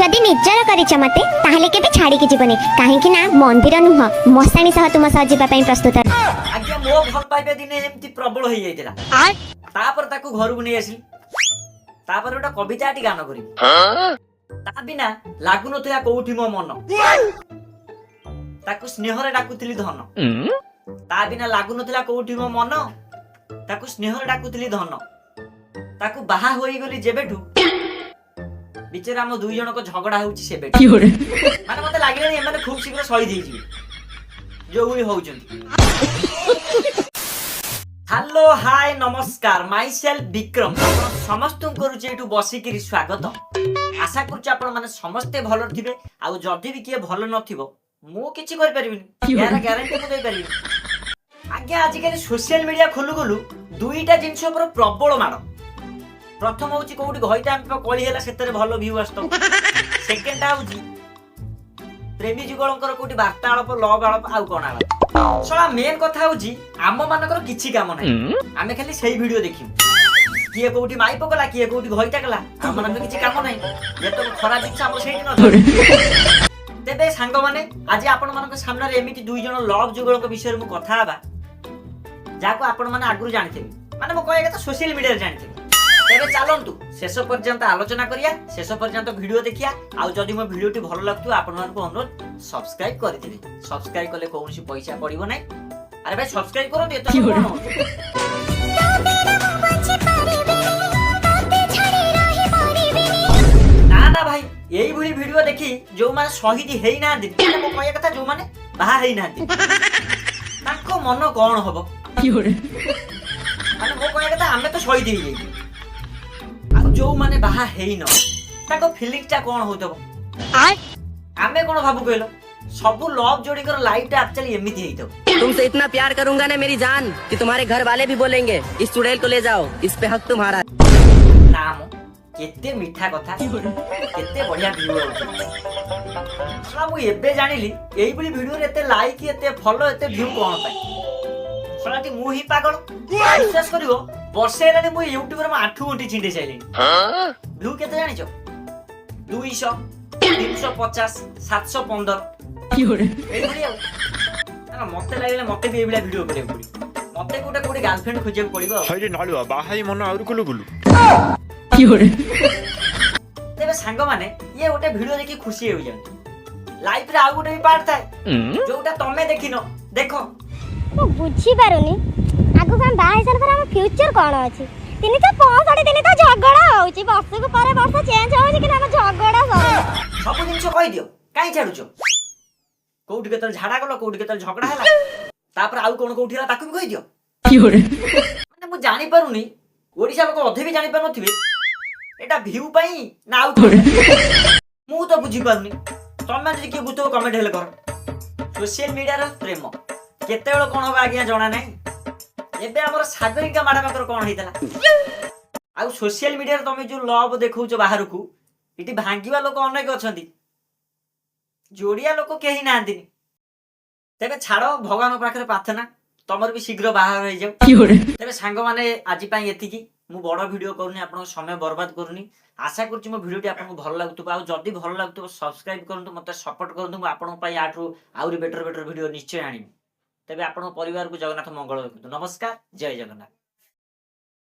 जदि निजर करिछ मते ताहले केबे छाडी के जीवनी काहे कि ना मंदिर नुह मसाणी सह तुम सह जीवा पई प्रस्तुत। आज्ञा मो भल पाइबे दिने एमती प्रबल होई जाइतिला तापर ताकू घर को नहीं आसिली तापर गोटा कविताटी गान करी ता बिना लागु नथिला कोउठी मो मन ताकू स्नेहरे डाकुतिली धन ता बिना लागु नथिला कोउठी मो मन ताकू स्नेहरे डाकुतिली धन ताकू बाहा होई गली जेबेठू बिचारा हम दुई जन को झगड़ा होउची सेबे माने मते लागिलानी एमाने खूब शीघ्र सही देई जिवे जो हुई होउचंती। हेलो हाय नमस्कार माई सेल्फ विक्रम आपण समस्त करूचे एटू बसी के स्वागत आशा करूचे आपण माने समस्ते भलो थिबे आ जदी भी किए भलो नथिबो मु किछि कर परिबिनी यार ग्यारंटी को दे परिबिनी। आज्ञा आज काली सोशल मीडिया खोलु गोलु दुईटा जिंस पर प्रबल माड प्रथम होची कोउटी घइटा हम कळी हैला सेतरे भलो व्यू आस्तो सेकंड आउची प्रेमी जुगलंकर कोउटी वार्तालाप लव आलाप आउ कोन आलाप सला मेन कथा होची आम मानकर किछि काम नै आमे खाली सेही वीडियो देखिम किए कोउटी माई पकला किए कोउटी घइटा कला आम मानकर किछि काम नै जेतो खरा दिछ हम सेही न तेबे सांग माने आज आपण मानक सामने रे एमिति दुई जण लव जुगलंक विषय मु कथा हबा जाको आपण माने आगुरु जानिथिबे माने मो कहे त सोशल मीडिया रे जानिथिबे तेरे चलंतु शेष पर्यंत आलोचना करिया शेष पर्यंत वीडियो देखिया आउ जदि मो वीडियोटी भलो लागतु आपण मानकु अनुरोध सब्सक्राइब करिथिबे सब्सक्राइब कले कोनसी पैसा पड़िबो नै अरे भाई सब्सक्राइब करन एतो कोन ना ना भाई एई भली वीडियो देखि जो माने शहीद हेई ना दि मो कहया कथा जो माने बाहा हेई ना दि ताको मन कोन हबो माने मो कहया कथा हमें तो शहीद हेई जाई जो माने बाहा हेई न ताको फीलिंगटा कोन होतबो आमे कोन भाबु कहलो सब लव जोड़ी कर लाइफ टा एक्चुअली एमिति हेइतो तुमसे इतना प्यार करूंगा ना मेरी जान कि तुम्हारे घर वाले भी बोलेंगे इस चुड़ैल को ले जाओ इस पे हक तुम्हारा। नाम केते मीठा कथा केते बढ़िया वीडियो सला मु एबे जानिली एई बली वीडियो रे एते लाइक एते फॉलो एते व्यू कोन पाई सलाटी मु ही पागल विश्वास करिवो वर्षे हेलानी मु यूट्यूब रे 8 घंटी चिंडे चाइली व्यू केते जानिचो 200 350 715 एई बली ना मते लागले मते भी एई बली वीडियो करे पड़ी मते कोटे गर्लफ्रेंड खोजे पड़िबो हइरे नालुआ बाहाई मन आउर कुलु कुलु तेबे सांग माने ये गोटे वीडियो देखि खुशी हो जान लाइफ रे आ गोटे भी पार्ट थाए जोटा तमे देखिनो देखो मु बुझी पारुनी आगु हम बाहे सर पर हम फ्यूचर कोन अछि तिनी तो 65 दिन तो झगड़ा होउची वर्ष को पर वर्ष चेंज होउची कि हम झगड़ा सब जिंस कहि दियो काई छाडुचो कोउठी केतल झाडा गलो कोउठी केतल झगड़ा हैला तापर आउ कोन कोउठीला ताकू भी कहि दियो माने मु जानि पारुनी ओडिसा लोक अधे भी जानि पार नथिबे एटा व्यू पाई ना आउ मु तो बुझी पारुनी तमे जे के बुतो कमेंट हेले कर सोशल मीडिया रे प्रेम केते बेल कोन होबा आज्ञा जणा नै एबे हमर सागरिका माडा पाकर कोन हेतला आ सोशल मीडिया रे तमे जो लव देखौचो बाहर को इटी भांगीवा लोक अनेक अछंती जोड़िया लोक केही नांदिनी तेबे छाड़ो भगवान पाखरे प्रार्थना तमर भी शीघ्र बाहर हो जाओ तेबे सांग माने आज पई एतिकी मु बड़ वीडियो करूनी आपन समय बर्बाद करूनी आशा करछि मो वीडियोटी आपन भल लागतु आ जदी भल लागतु सब्सक्राइब करंतु मते सपोर्ट करंतु आपन पई आठु आउरी बेटर वीडियो निश्चय आनी तेबे आपन परिवार को जगन्नाथ मंगल रखतु। नमस्कार जय जगन्नाथ।